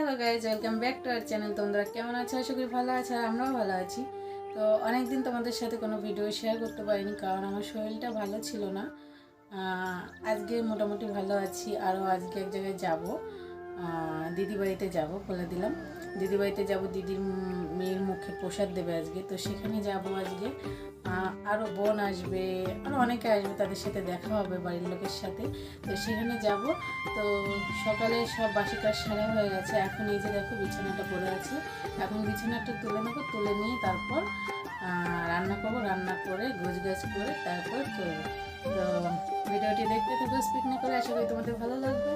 Hello guys, welcome back to our channel. তোমরা কেমন আছো? আশা করি ভালো আছো, আর আমরাও ভালো আছি। তো অনেকদিন তোমাদের সাথে কোনো ভিডিও শেয়ার করতে পারিনি, কারণ আমার শরীরটা ভালো ছিল না। আজকে মোটামুটি ভালো আছি। আরও আজকে এক জায়গায় যাব, দিদি বাড়িতে যাব, বলে দিলাম। দিদি বাড়িতে যাব, দিদির মেয়ের মুখে প্রসাদ দেবে আজকে, তো সেখানে যাব আজকে। আরও বোন আসবে, আরও অনেকে আসবে, তাদের সাথে দেখা হবে বাড়ির লোকের সাথে। তো সেখানে যাব। তো সকালে সব বাসি কাজ সারা হয়ে গেছে। এখন এই যে দেখো বিছানাটা পড়ে আছে, এখন বিছানাটা তুলে নেবো, তুলে নিয়ে তারপর রান্না করবো, রান্না করে গোছগাছ করে তারপর চলবো। তো ভিডিওটি দেখতে থাকো স্কিপ না করে, আশা করি তোমাদের ভালো লাগবে।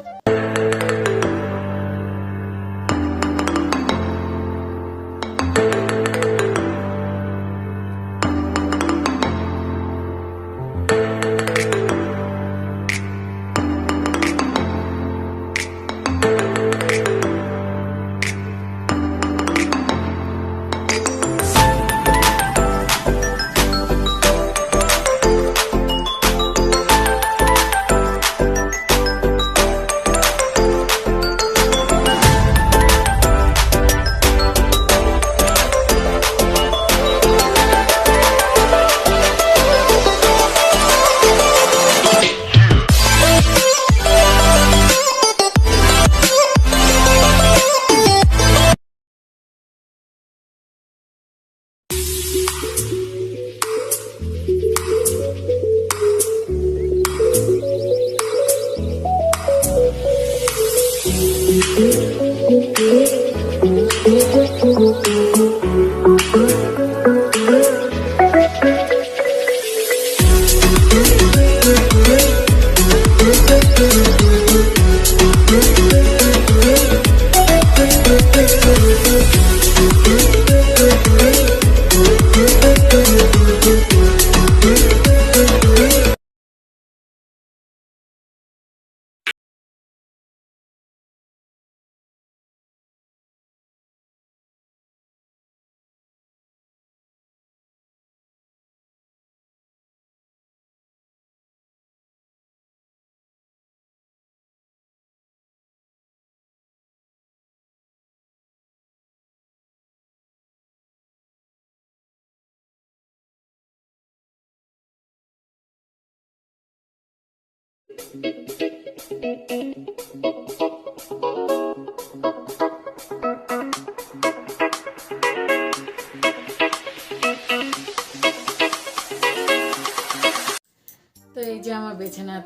তো এই যে আমার বিছানা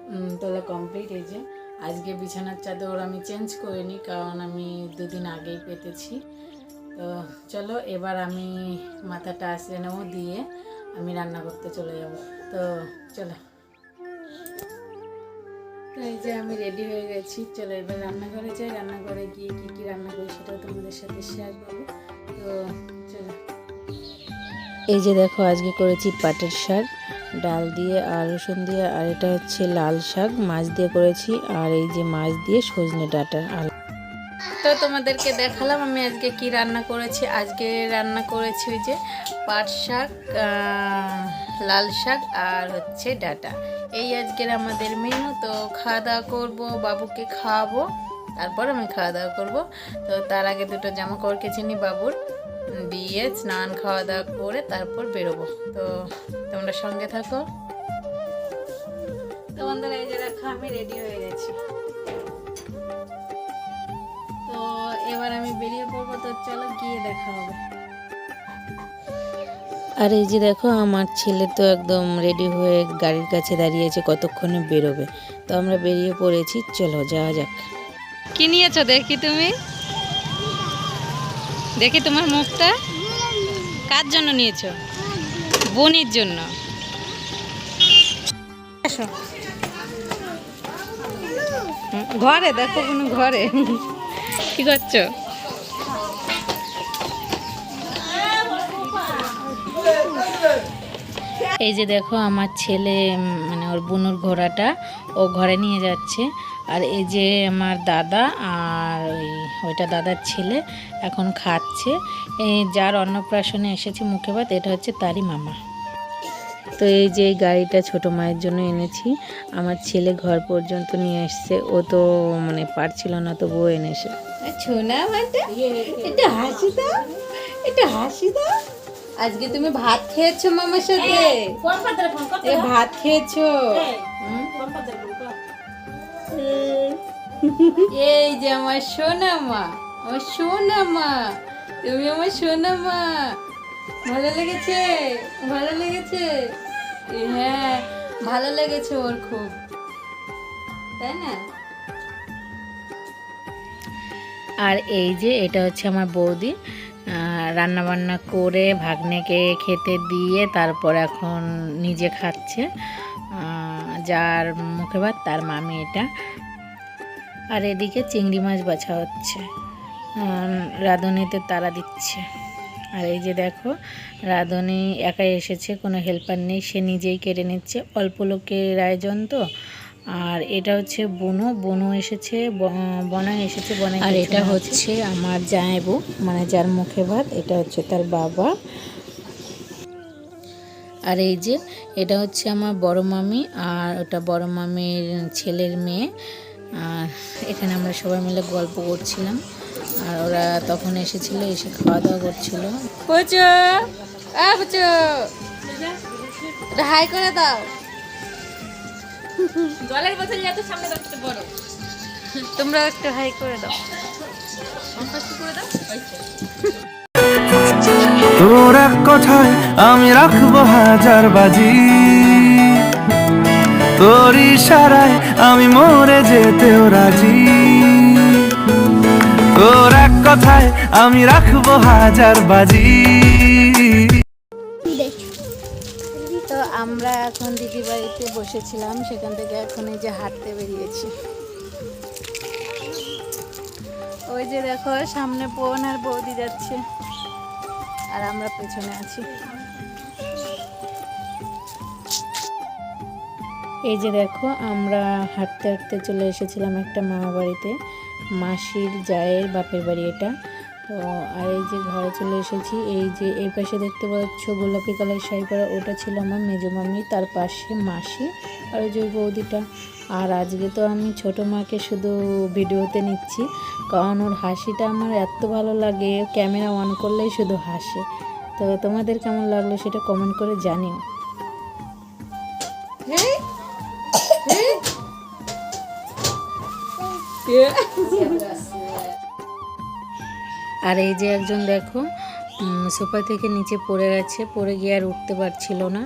তোলা কমপ্লিট। এই যে আজকে বিছানার চাদর আমি চেঞ্জ করিনি, কারণ আমি দুদিন আগেই পেতেছি। তো চলো এবার আমি মাথাটা আসলে নেবো, দিয়ে আমি রান্না করতে চলে যাব। তো চলো, তো এই যে আমি রেডি হয়ে গেছি। চলো এবার রান্নাঘরে যাই, রান্নাঘরে গিয়ে কী কী রান্না করি সেটাও তোমাদের সাথে শেয়ার করবো। তো চলো, এই যে দেখো আজকে করেছি পাটের শাক ডাল দিয়ে আর রসুন দিয়ে, আর এটা হচ্ছে লাল শাক মাছ দিয়ে করেছি, আর এই যে মাছ দিয়ে সজনে ডাঁটা। আর তো তোমাদেরকে দেখালাম আমি আজকে কি রান্না করেছি। আজকে রান্না করেছি ওই যে পাট শাক, লাল শাক আর হচ্ছে ডাঁটা। এই আজকের আমাদের মেনু। তো খাওয়া দাওয়া করবো, বাবুকে খাওয়াবো, তারপর আমি খাওয়া দাওয়া করবো। তো তার আগে দুটো জামা কাপড় কেচে নিই বাবুর, দিয়ে স্নান খাওয়া দাওয়া করে তারপর বেরোবো। তো তোমরা সঙ্গে থাকো। তো বন্ধুরা এই যে দেখো আমি রেডি হয়ে গেছি। তো এবার আমি বেরিয়ে পড়বো। তো চলো গিয়ে দেখা হবে। আর এই যে দেখো আমার ছেলে তো একদম রেডি হয়ে গাড়ির কাছে দাঁড়িয়েছে, কতক্ষণে বেরোবে। তো আমরা বেরিয়ে পড়েছি, চলো যাওয়া যাক। কি নিয়েছো দেখি, তুমি দেখি তোমার মুখটা। কার জন্য নিয়েছো? বোনের জন্য। ঘরে দেখো, কোনো ঘরে কি করছো? এই যে দেখো আমার ছেলে মানে ওর বুনুর ঘোড়াটা ও ঘরে নিয়ে যাচ্ছে। আর এই যে আমার দাদা আর ওইটা দাদার ছেলে এখন খাচ্ছে। যার অন্নপ্রাশনে এসেছে মুখে ভাত, এটা হচ্ছে তারই মামা। তো এই যে এই গাড়িটা ছোটো মায়ের জন্য এনেছি। আমার ছেলে ঘর পর্যন্ত নিয়ে এসছে, ও তো মানে পারছিল না, তবুও এনেছে। ছোনা মাটা, এটা হাসি দাও, এটা হাসি দাও। আজকে তুমি ভাত খেয়েছো মামার সাথে? এ ভাত খেয়েছো? এই যে আমার সোনা মা, আমার সোনা মা, তুমি আমার সোনা মা। ভালো লেগেছে? ভালো লেগেছে? হ্যাঁ, ভালো লেগেছে ওর খুব, তাই না? আর এই যে এটা হচ্ছে আমার বৌদি, রান্না বান্না করে ভাগ্নেকে খেতে দিয়ে তারপর এখন নিজে খাচ্ছে। যার মুখে ভাত তার মামি এটা। আর এদিকে চিংড়ি মাছ বাছা হচ্ছে, রাঁধুনিতে তারা দিচ্ছে। আর এই যে দেখো, রাঁধুনি একাই এসেছে, কোনো হেল্পার নেই, সে নিজেই কেটে নিচ্ছে। অল্প লোকের আয়োজন তো। আর এটা হচ্ছে বনু এসেছে, বনা এসেছে, বনা। আর এটা হচ্ছে আমার জামাইবু, মানে যার মুখে ভাত, এটা হচ্ছে তার বাবা। আর এই যে এটা হচ্ছে আমার বড় মামি, আর ওটা বড় মামির ছেলের মেয়ে। আর এখানে আমরা সবাই মিলে গল্প করছিলাম, আর ওরা তখন এসেছিল, এসে খাওয়া দাওয়া করছিল। পুচু, পুচু, হাই করে দাও। জলের বোতল যত সামনে রাখতে বড়, তোমরা একটু হাই করে দাও, করে দাও। তোর এক কথায় আমি রাখবো হাজার বাজি, তোর ইশারায় আমি মরে যেতেও রাজি। তোর এক কথায় আমি রাখবো হাজার বাজি। তো আমরা এখন দিদি বাড়িতে বসেছিলাম, সেখান থেকে এখন এই যে হাঁটতে বেরিয়েছি। ওই যে দেখো সামনে বোন আর বৌদি যাচ্ছে, আর আমরা পেছনে আছি। এই যে দেখো আমরা হাঁটতে হাঁটতে চলে এসেছিলাম একটা মামা বাড়িতে, মাসির জায়ের বাপের বাড়ি এটা। তো আর এই যে ঘরে চলে এসেছি। এই যে এই পাশে দেখতে পাচ্ছ গোলাপি কালার শাড়ি পরা, ওটা ছিল আমার মেজো মামি, তার পাশে মাসি, আর ওই যে বৌদিটা। আর আজকে তো আমি ছোটো মাকে শুধু ভিডিওতে নিচ্ছি, কারণ ওর হাসিটা আমার এত ভালো লাগে, ক্যামেরা অন করলেই শুধু হাসে। তো তোমাদের কেমন লাগলো সেটা কমেন্ট করে জানিও। আর এই যে একজন দেখো সোফা থেকে নিচে পড়ে গেছে, পড়ে গিয়ে আর উঠতে পারছিল না।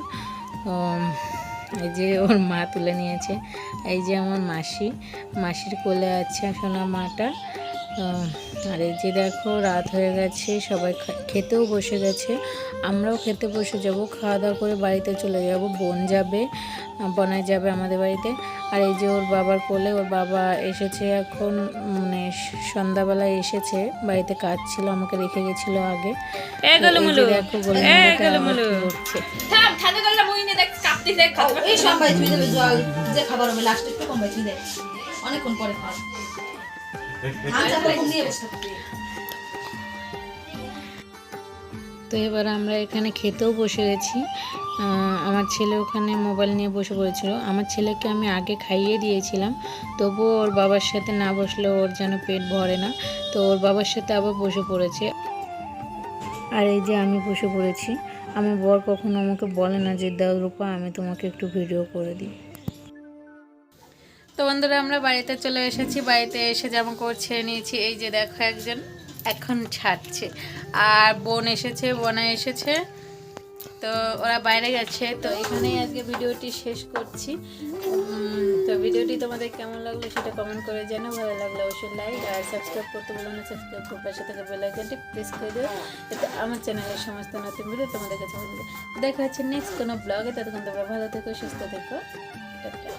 এই যে ওর মা তুলে নিয়েছে। এই যে আমার মাসির কোলে আছে সোনা মাটা। আর এই যে দেখো রাত হয়ে গেছে, সবাই খেতেও বসে গেছে, আমরাও খেতে বসে যাব। খাওয়া দাওয়া করে বাড়িতে চলে যাব, বোন যাবে, বনায় যাবে আমাদের বাড়িতে। আর এই যে ওর বাবার কোলে, ওর বাবা এসেছে এখন, মানে সন্ধ্যাবেলায় এসেছে, বাড়িতে কাজ ছিল, আমাকে রেখে গেছিল আগে। দেখো তো এবার আমরা এখানে খেতেও বসে গেছি। আমার ছেলে ওখানে মোবাইল নিয়ে বসে পড়েছিল। আমার ছেলেকে আমি আগে খাইয়ে দিয়েছিলাম, তবুও ওর বাবার সাথে না বসলে ওর যেন পেট ভরে না, তো ওর বাবার সাথে আবার বসে পড়েছে। আর এই যে আমি বসে পড়েছি। আমার বর কখনো আমাকে বলে না যে দাও রূপা, আমি তোমাকে একটু ভিডিও করে দিই। তো বন্ধুরা আমরা বাড়িতে চলে এসেছি, বাড়িতে এসে জামা কাপড় ছেড়ে নিয়েছি। এই যে দেখো একজন এখন ছাড়ছে, আর বোন এসেছে, বোনা এসেছে, তো ওরা বাইরে গেছে। তো এখানেই আজকে ভিডিওটি শেষ করছি। তো ভিডিওটি তোমাদের কেমন লাগলো সেটা কমেন্ট করে জানাও। ভালো লাগলে অবশ্যই লাইক আর সাবস্ক্রাইব করতে বলো না, সাবস্ক্রাইব করে পাশে থেকে বেল আইকনটি প্রেস করে দিও, যাতে আমার চ্যানেলের সমস্ত নতুন ভিডিও তোমাদের কাছে পৌঁছে যায়। দেখা হচ্ছে নেক্সট কোনো ব্লগে। ততক্ষণ তোমরা ভালো থেকো, সুস্থ থেকো, টাটা।